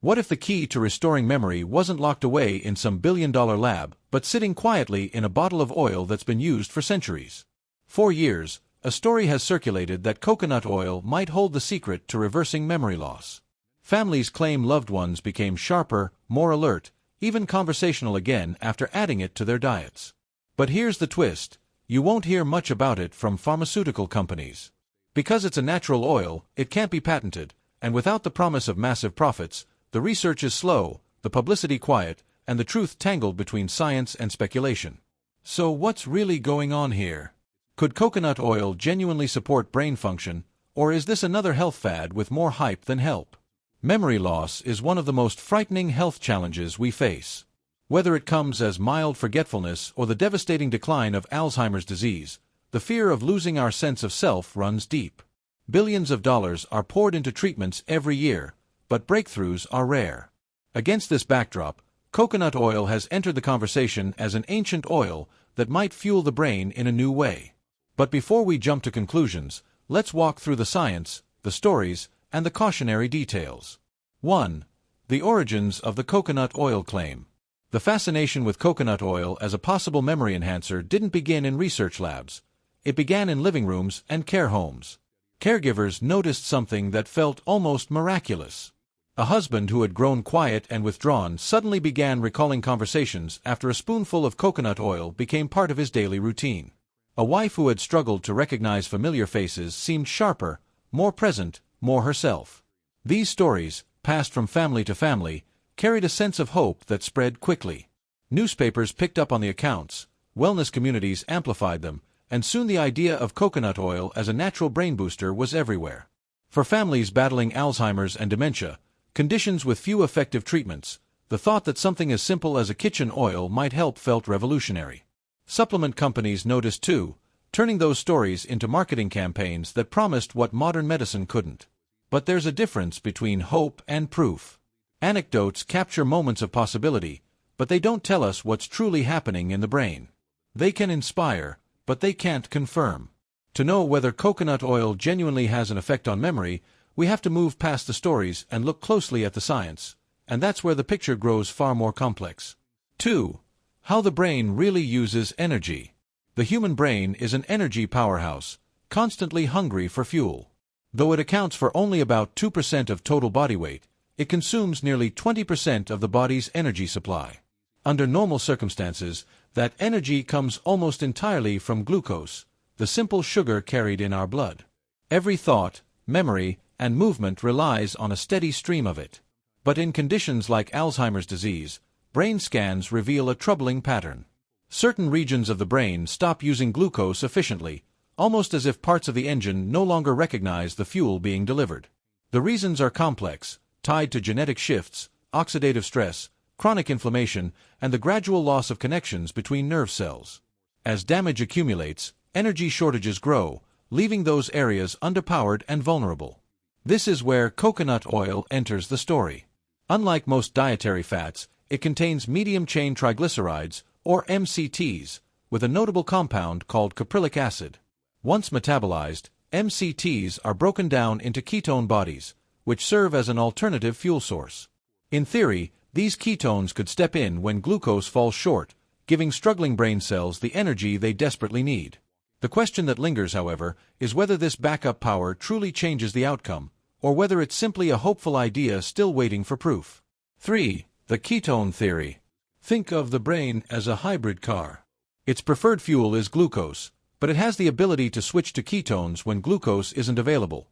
What if the key to restoring memory wasn't locked away in some billion-dollar lab, but sitting quietly in a bottle of oil that's been used for centuries? For years, a story has circulated that coconut oil might hold the secret to reversing memory loss. Families claim loved ones became sharper, more alert, even conversational again after adding it to their diets. But here's the twist: you won't hear much about it from pharmaceutical companies. Because it's a natural oil, it can't be patented, and without the promise of massive profits, the research is slow, the publicity quiet, and the truth tangled between science and speculation. So what's really going on here? Could coconut oil genuinely support brain function, or is this another health fad with more hype than help? Memory loss is one of the most frightening health challenges we face. Whether it comes as mild forgetfulness or the devastating decline of Alzheimer's disease, the fear of losing our sense of self runs deep. Billions of dollars are poured into treatments every year, but breakthroughs are rare. Against this backdrop, coconut oil has entered the conversation as an ancient oil that might fuel the brain in a new way. But before we jump to conclusions, let's walk through the science, the stories, and the cautionary details. 1. The origins of the coconut oil claim. The fascination with coconut oil as a possible memory enhancer didn't begin in research labs. It began in living rooms and care homes. Caregivers noticed something that felt almost miraculous. A husband who had grown quiet and withdrawn suddenly began recalling conversations after a spoonful of coconut oil became part of his daily routine. A wife who had struggled to recognize familiar faces seemed sharper, more present, more herself. These stories, passed from family to family, carried a sense of hope that spread quickly. Newspapers picked up on the accounts, wellness communities amplified them, and soon the idea of coconut oil as a natural brain booster was everywhere. For families battling Alzheimer's and dementia, conditions with few effective treatments, the thought that something as simple as a kitchen oil might help felt revolutionary. Supplement companies noticed too, turning those stories into marketing campaigns that promised what modern medicine couldn't. But there's a difference between hope and proof. Anecdotes capture moments of possibility, but they don't tell us what's truly happening in the brain. They can inspire, but they can't confirm. To know whether coconut oil genuinely has an effect on memory, we have to move past the stories and look closely at the science, and that's where the picture grows far more complex. 2. How the brain really uses energy. The human brain is an energy powerhouse, constantly hungry for fuel. Though it accounts for only about 2% of total body weight, it consumes nearly 20% of the body's energy supply. Under normal circumstances, that energy comes almost entirely from glucose, the simple sugar carried in our blood. Every thought, memory, and movement relies on a steady stream of it. But in conditions like Alzheimer's disease, brain scans reveal a troubling pattern. Certain regions of the brain stop using glucose efficiently, almost as if parts of the engine no longer recognize the fuel being delivered. The reasons are complex, tied to genetic shifts, oxidative stress, chronic inflammation, and the gradual loss of connections between nerve cells. As damage accumulates, energy shortages grow, leaving those areas underpowered and vulnerable. This is where coconut oil enters the story. Unlike most dietary fats, it contains medium-chain triglycerides, or MCTs, with a notable compound called caprylic acid. Once metabolized, MCTs are broken down into ketone bodies, which serve as an alternative fuel source. In theory, these ketones could step in when glucose falls short, giving struggling brain cells the energy they desperately need. The question that lingers, however, is whether this backup power truly changes the outcome, or whether it's simply a hopeful idea still waiting for proof. 3. The ketone theory. Think of the brain as a hybrid car. Its preferred fuel is glucose, but it has the ability to switch to ketones when glucose isn't available,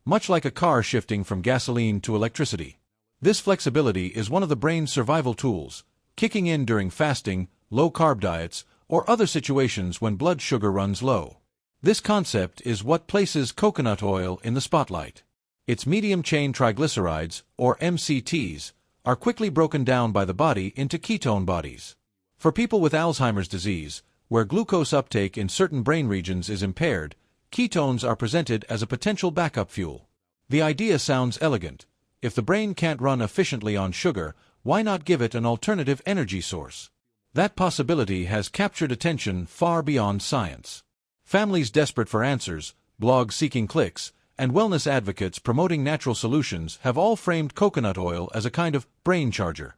much like a car shifting from gasoline to electricity. This flexibility is one of the brain's survival tools, kicking in during fasting, low-carb diets, or other situations when blood sugar runs low. This concept is what places coconut oil in the spotlight. Its medium-chain triglycerides, or MCTs, are quickly broken down by the body into ketone bodies. For people with Alzheimer's disease, where glucose uptake in certain brain regions is impaired, ketones are presented as a potential backup fuel. The idea sounds elegant. If the brain can't run efficiently on sugar, why not give it an alternative energy source? That possibility has captured attention far beyond science. Families desperate for answers, blogs seeking clicks, and wellness advocates promoting natural solutions have all framed coconut oil as a kind of brain charger.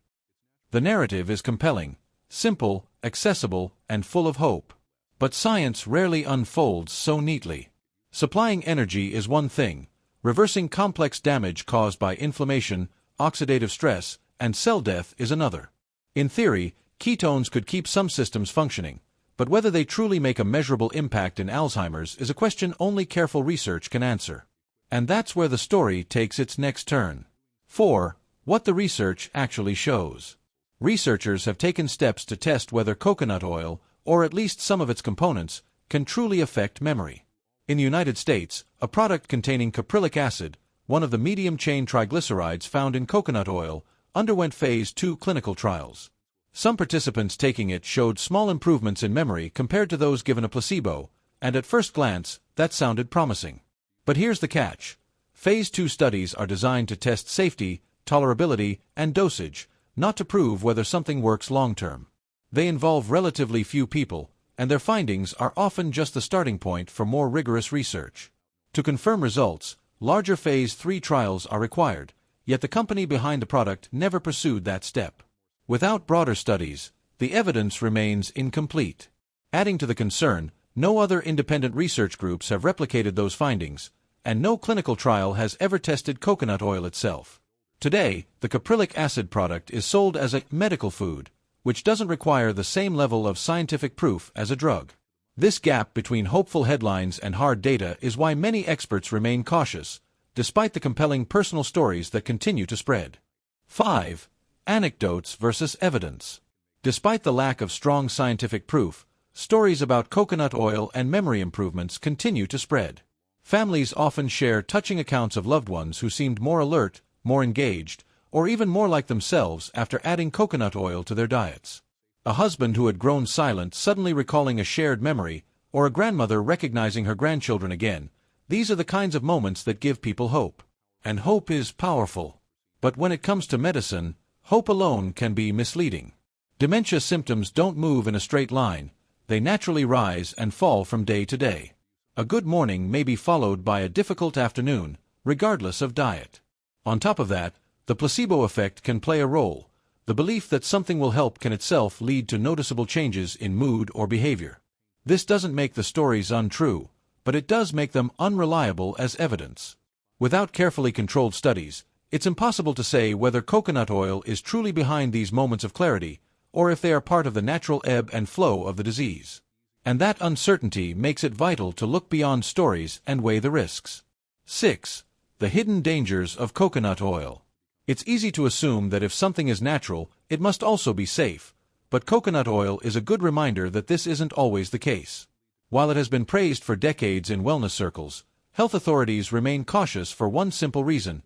The narrative is compelling, simple, accessible, and full of hope. But science rarely unfolds so neatly. Supplying energy is one thing, reversing complex damage caused by inflammation, oxidative stress, and cell death is another. In theory, ketones could keep some systems functioning, but whether they truly make a measurable impact in Alzheimer's is a question only careful research can answer. And that's where the story takes its next turn. 4. What the research actually shows. Researchers have taken steps to test whether coconut oil, or at least some of its components, can truly affect memory. In the United States, a product containing caprylic acid, one of the medium-chain triglycerides found in coconut oil, underwent Phase 2 clinical trials. Some participants taking it showed small improvements in memory compared to those given a placebo, and at first glance, that sounded promising. But here's the catch. Phase 2 studies are designed to test safety, tolerability, and dosage, not to prove whether something works long-term. They involve relatively few people, and their findings are often just the starting point for more rigorous research. To confirm results, larger Phase 3 trials are required, yet the company behind the product never pursued that step. Without broader studies, the evidence remains incomplete. Adding to the concern, no other independent research groups have replicated those findings, and no clinical trial has ever tested coconut oil itself. Today, the caprylic acid product is sold as a medical food, which doesn't require the same level of scientific proof as a drug. This gap between hopeful headlines and hard data is why many experts remain cautious, despite the compelling personal stories that continue to spread. 5. Anecdotes versus evidence. Despite the lack of strong scientific proof, stories about coconut oil and memory improvements continue to spread. Families often share touching accounts of loved ones who seemed more alert, more engaged, or even more like themselves after adding coconut oil to their diets. A husband who had grown silent suddenly recalling a shared memory, or a grandmother recognizing her grandchildren again. These are the kinds of moments that give people hope. And hope is powerful. But when it comes to medicine, hope alone can be misleading. Dementia symptoms don't move in a straight line, they naturally rise and fall from day to day. A good morning may be followed by a difficult afternoon, regardless of diet. On top of that, the placebo effect can play a role. The belief that something will help can itself lead to noticeable changes in mood or behavior. This doesn't make the stories untrue, but it does make them unreliable as evidence. Without carefully controlled studies, it's impossible to say whether coconut oil is truly behind these moments of clarity, or if they are part of the natural ebb and flow of the disease. And that uncertainty makes it vital to look beyond stories and weigh the risks. 6. The hidden dangers of coconut oil. It's easy to assume that if something is natural, it must also be safe, but coconut oil is a good reminder that this isn't always the case. While it has been praised for decades in wellness circles, health authorities remain cautious for one simple reason: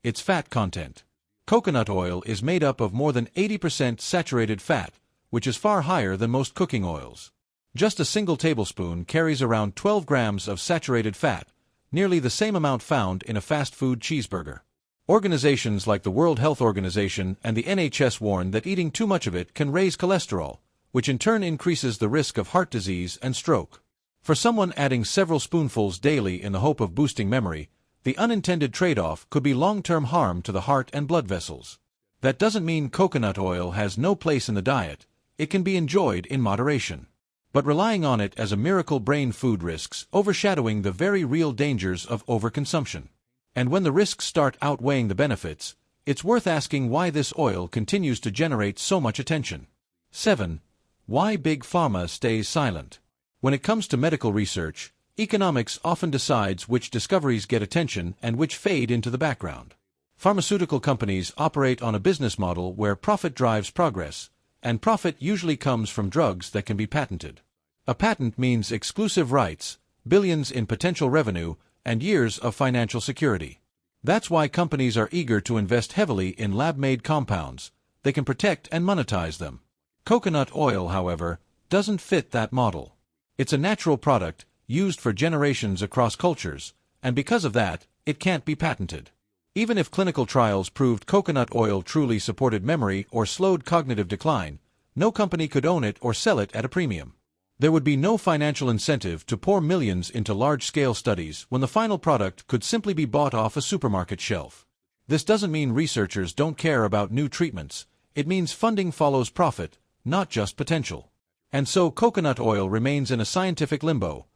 its fat content. Coconut oil is made up of more than 80% saturated fat, which is far higher than most cooking oils. Just a single tablespoon carries around 12 grams of saturated fat, nearly the same amount found in a fast food cheeseburger. Organizations like the World Health Organization and the NHS warn that eating too much of it can raise cholesterol, which in turn increases the risk of heart disease and stroke. For someone adding several spoonfuls daily in the hope of boosting memory, the unintended trade-off could be long-term harm to the heart and blood vessels. That doesn't mean coconut oil has no place in the diet. It can be enjoyed in moderation. But relying on it as a miracle brain food risks overshadowing the very real dangers of overconsumption. And when the risks start outweighing the benefits, it's worth asking why this oil continues to generate so much attention. 7. Why Big Pharma stays silent. When it comes to medical research, economics often decides which discoveries get attention and which fade into the background. Pharmaceutical companies operate on a business model where profit drives progress, and profit usually comes from drugs that can be patented. A patent means exclusive rights, billions in potential revenue, and years of financial security. That's why companies are eager to invest heavily in lab-made compounds. They can protect and monetize them. Coconut oil, however, doesn't fit that model. It's a natural product, used for generations across cultures, and because of that, it can't be patented. Even if clinical trials proved coconut oil truly supported memory or slowed cognitive decline, no company could own it or sell it at a premium. There would be no financial incentive to pour millions into large-scale studies when the final product could simply be bought off a supermarket shelf. This doesn't mean researchers don't care about new treatments. It means funding follows profit, not just potential. And so coconut oil remains in a scientific limbo,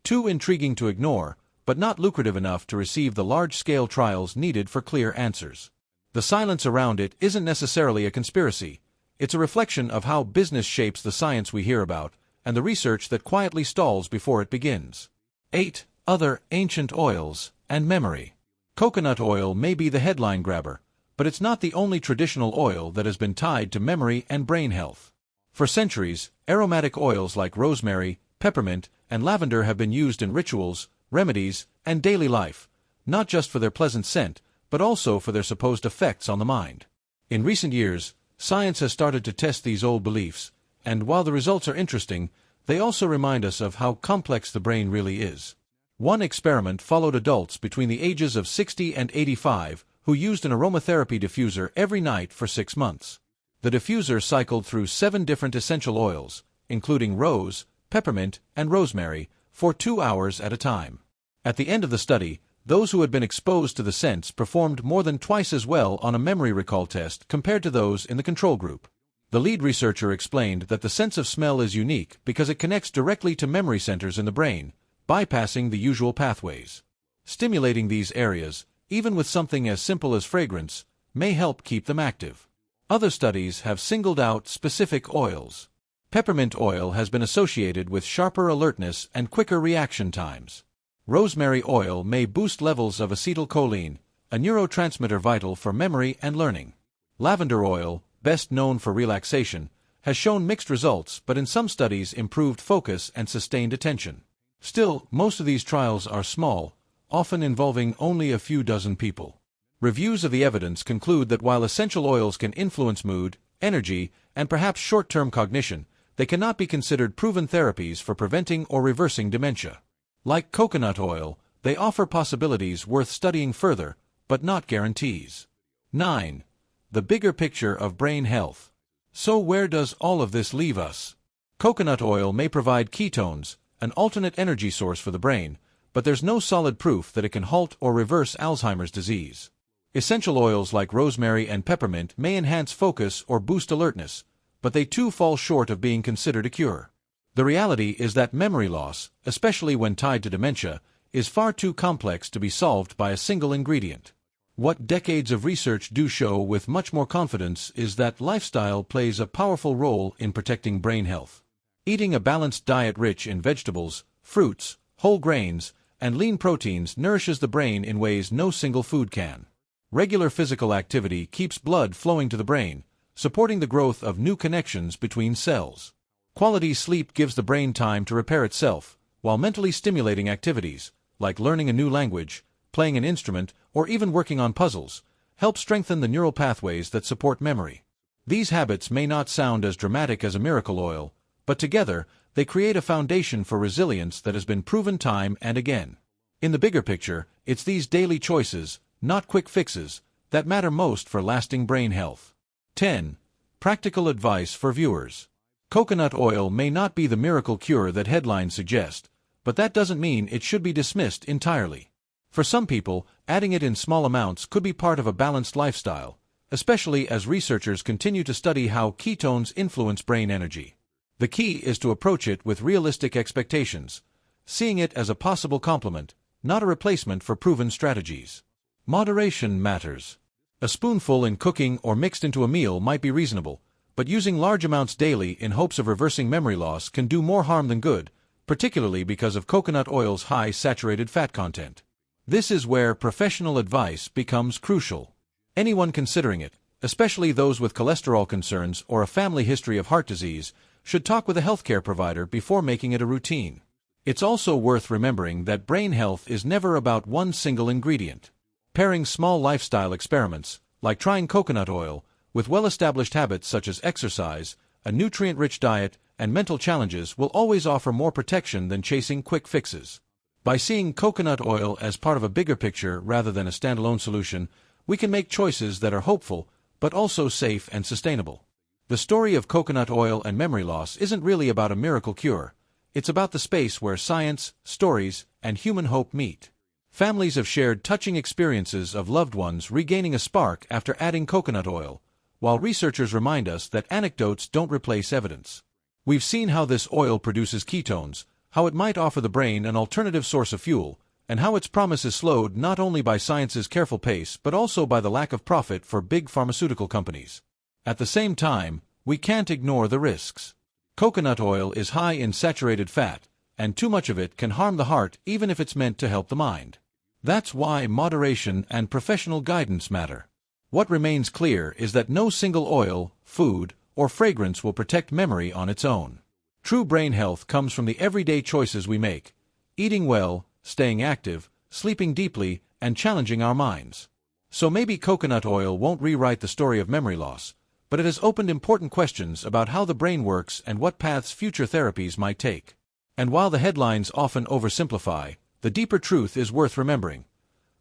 too intriguing to ignore, but not lucrative enough to receive the large-scale trials needed for clear answers. The silence around it isn't necessarily a conspiracy. It's a reflection of how business shapes the science we hear about, and the research that quietly stalls before it begins. 8. Other ancient oils and memory. Coconut oil may be the headline grabber, but it's not the only traditional oil that has been tied to memory and brain health. For centuries, aromatic oils like rosemary, peppermint, and lavender have been used in rituals, remedies, and daily life, not just for their pleasant scent, but also for their supposed effects on the mind. In recent years, science has started to test these old beliefs, and while the results are interesting, they also remind us of how complex the brain really is. One experiment followed adults between the ages of 60 and 85 who used an aromatherapy diffuser every night for 6 months. The diffuser cycled through 7 different essential oils, including rose, peppermint, and rosemary, for 2 hours at a time. At the end of the study, those who had been exposed to the scents performed more than twice as well on a memory recall test compared to those in the control group. The lead researcher explained that the sense of smell is unique because it connects directly to memory centers in the brain, bypassing the usual pathways. Stimulating these areas, even with something as simple as fragrance, may help keep them active. Other studies have singled out specific oils. Peppermint oil has been associated with sharper alertness and quicker reaction times. Rosemary oil may boost levels of acetylcholine, a neurotransmitter vital for memory and learning. Lavender oil, best known for relaxation, has shown mixed results but in some studies improved focus and sustained attention. Still, most of these trials are small, often involving only a few dozen people. Reviews of the evidence conclude that while essential oils can influence mood, energy, and perhaps short-term cognition, they cannot be considered proven therapies for preventing or reversing dementia. Like coconut oil, they offer possibilities worth studying further, but not guarantees. 9. The bigger picture of brain health. So where does all of this leave us? Coconut oil may provide ketones, an alternate energy source for the brain, but there's no solid proof that it can halt or reverse Alzheimer's disease. Essential oils like rosemary and peppermint may enhance focus or boost alertness, but they too fall short of being considered a cure. The reality is that memory loss, especially when tied to dementia, is far too complex to be solved by a single ingredient. What decades of research do show with much more confidence is that lifestyle plays a powerful role in protecting brain health. Eating a balanced diet rich in vegetables, fruits, whole grains, and lean proteins nourishes the brain in ways no single food can. Regular physical activity keeps blood flowing to the brain, supporting the growth of new connections between cells. Quality sleep gives the brain time to repair itself, while mentally stimulating activities, like learning a new language, playing an instrument, or even working on puzzles, help strengthen the neural pathways that support memory. These habits may not sound as dramatic as a miracle oil, but together, they create a foundation for resilience that has been proven time and again. In the bigger picture, it's these daily choices, not quick fixes, that matter most for lasting brain health. 10. Practical advice for viewers. Coconut oil may not be the miracle cure that headlines suggest, but that doesn't mean it should be dismissed entirely. For some people, adding it in small amounts could be part of a balanced lifestyle, especially as researchers continue to study how ketones influence brain energy. The key is to approach it with realistic expectations, seeing it as a possible complement, not a replacement for proven strategies. Moderation matters. A spoonful in cooking or mixed into a meal might be reasonable, but using large amounts daily in hopes of reversing memory loss can do more harm than good, particularly because of coconut oil's high saturated fat content. This is where professional advice becomes crucial. Anyone considering it, especially those with cholesterol concerns or a family history of heart disease, should talk with a healthcare provider before making it a routine. It's also worth remembering that brain health is never about one single ingredient. Pairing small lifestyle experiments, like trying coconut oil, with well-established habits such as exercise, a nutrient-rich diet, and mental challenges will always offer more protection than chasing quick fixes. By seeing coconut oil as part of a bigger picture rather than a standalone solution, we can make choices that are hopeful, but also safe and sustainable. The story of coconut oil and memory loss isn't really about a miracle cure. It's about the space where science, stories, and human hope meet. Families have shared touching experiences of loved ones regaining a spark after adding coconut oil, while researchers remind us that anecdotes don't replace evidence. We've seen how this oil produces ketones, how it might offer the brain an alternative source of fuel, and how its promise is slowed not only by science's careful pace but also by the lack of profit for big pharmaceutical companies. At the same time, we can't ignore the risks. Coconut oil is high in saturated fat, and too much of it can harm the heart even if it's meant to help the mind. That's why moderation and professional guidance matter. What remains clear is that no single oil, food, or fragrance will protect memory on its own. True brain health comes from the everyday choices we make: eating well, staying active, sleeping deeply, and challenging our minds. So maybe coconut oil won't rewrite the story of memory loss, but it has opened important questions about how the brain works and what paths future therapies might take. And while the headlines often oversimplify, the deeper truth is worth remembering.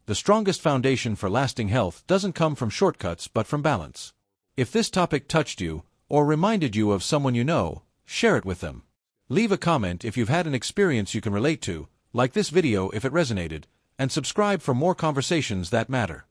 The strongest foundation for lasting health doesn't come from shortcuts but from balance. If this topic touched you, or reminded you of someone you know, share it with them. Leave a comment if you've had an experience you can relate to, like this video if it resonated, and subscribe for more conversations that matter.